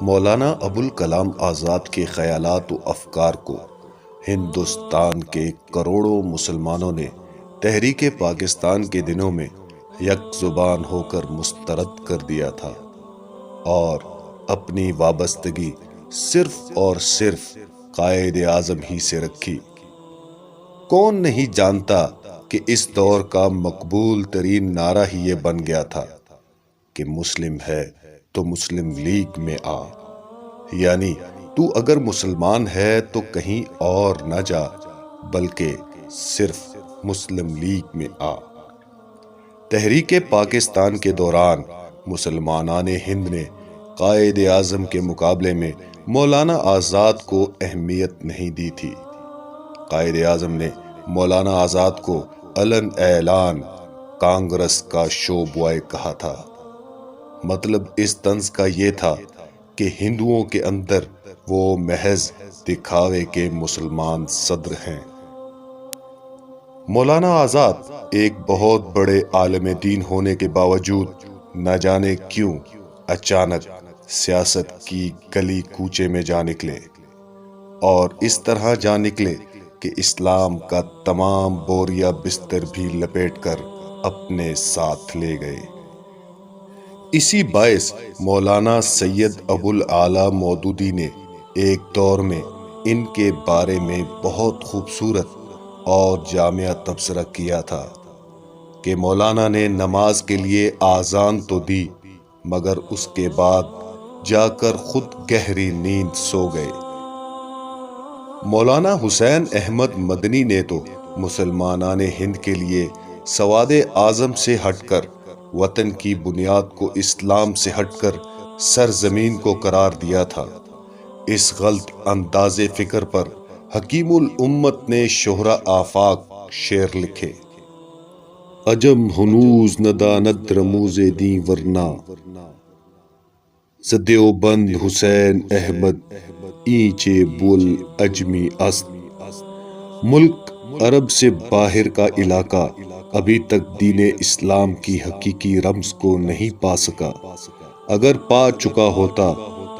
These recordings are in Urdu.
مولانا ابوالکلام آزاد کے خیالات و افکار کو ہندوستان کے کروڑوں مسلمانوں نے تحریک پاکستان کے دنوں میں یک زبان ہو کر مسترد کر دیا تھا اور اپنی وابستگی صرف اور صرف قائد اعظم ہی سے رکھی۔ کون نہیں جانتا کہ اس دور کا مقبول ترین نعرہ ہی یہ بن گیا تھا کہ مسلم ہے تو مسلم لیگ میں آ، یعنی تو اگر مسلمان ہے تو کہیں اور نہ جا بلکہ صرف مسلم لیگ میں آ۔ تحریک پاکستان کے دوران مسلمانان ہند نے قائد اعظم کے مقابلے میں مولانا آزاد کو اہمیت نہیں دی تھی۔ قائد اعظم نے مولانا آزاد کو علن اعلان کانگریس کا شو بوائے کہا تھا۔ مطلب اس طنز کا یہ تھا کہ ہندوؤں کے اندر وہ محض دکھاوے کے مسلمان صدر ہیں۔ مولانا آزاد ایک بہت بڑے عالم دین ہونے کے باوجود نہ جانے کیوں اچانک سیاست کی گلی کوچے میں جا نکلے، اور اس طرح جا نکلے کہ اسلام کا تمام بوریا بستر بھی لپیٹ کر اپنے ساتھ لے گئے۔ اسی باعث مولانا سید ابوالعالی مودودی نے ایک دور میں ان کے بارے میں بہت خوبصورت اور جامع تبصرہ کیا تھا کہ مولانا نے نماز کے لیے آذان تو دی مگر اس کے بعد جا کر خود گہری نیند سو گئے۔ مولانا حسین احمد مدنی نے تو مسلمانان ہند کے لیے سواد اعظم سے ہٹ کر، وطن کی بنیاد کو اسلام سے ہٹ کر سرزمین کو قرار دیا تھا۔ اس غلط انداز فکر پر حکیم الامت نے شہرہ آفاق شعر لکھے: عجم ہنوز نہ داند رموز دیں ورنہ، ز دیوبند حسین احمد اینچے بول اجمی است۔ ملک عرب سے باہر کا علاقہ ابھی تک دین اسلام کی حقیقی رمز کو نہیں پا سکا۔ اگر پا چکا ہوتا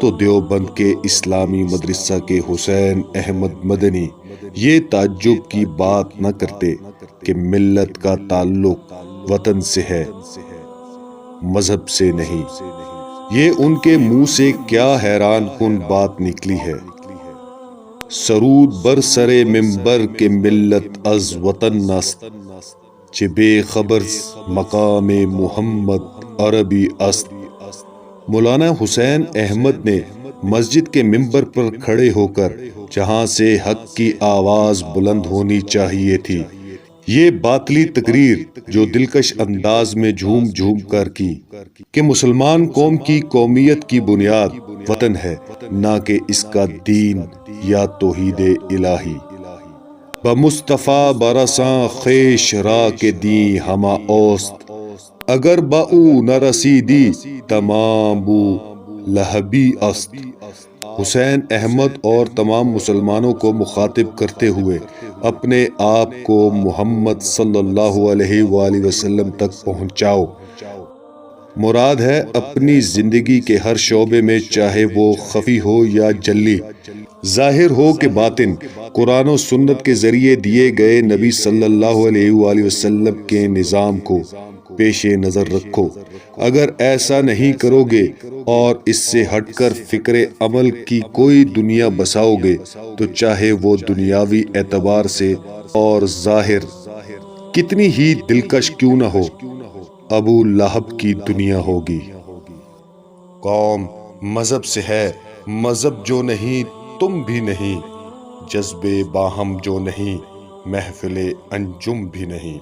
تو دیوبند کے اسلامی مدرسہ کے حسین احمد مدنی یہ تعجب کی بات نہ کرتے کہ ملت کا تعلق وطن سے ہے، مذہب سے نہیں۔ یہ ان کے منہ سے کیا حیران کن بات نکلی ہے۔ سرود بر سر منبر کے ملت از وطن است، چه بے خبر مقام محمد عربی است۔ مولانا حسین احمد نے مسجد کے منبر پر کھڑے ہو کر جہاں سے حق کی آواز بلند ہونی چاہیے تھی، یہ باطلی تقریر جو دلکش انداز میں جھوم جھوم کر کی کہ مسلمان قوم کی قومیت کی بنیاد وطن ہے، نہ کہ اس کا دین یا توحید الہی۔ بمصطفیٰ برساں خیش را کے دین ہما اوست، اگر با او نہ رسیدی تمام بو لہبی است۔ حسین احمد اور تمام مسلمانوں کو مخاطب کرتے ہوئے اپنے آپ کو محمد صلی اللہ علیہ وآلہ وسلم تک پہنچاؤ۔ مراد ہے اپنی زندگی کے ہر شعبے میں، چاہے وہ خفی ہو یا جلی، ظاہر ہو کہ باطن، قرآن و سنت کے ذریعے دیے گئے نبی صلی اللہ علیہ وآلہ وسلم کے نظام کو پیش نظر رکھو۔ اگر ایسا نہیں کرو گے اور اس سے ہٹ کر فکر عمل کی کوئی دنیا بساؤ گے تو چاہے وہ دنیاوی اعتبار سے اور ظاہر کتنی ہی دلکش کیوں نہ ہو، ابو لہب کی دنیا ہوگی۔ قوم مذہب سے ہے، مذہب جو نہیں تم بھی نہیں، جذبے باہم جو نہیں محفل انجم بھی نہیں۔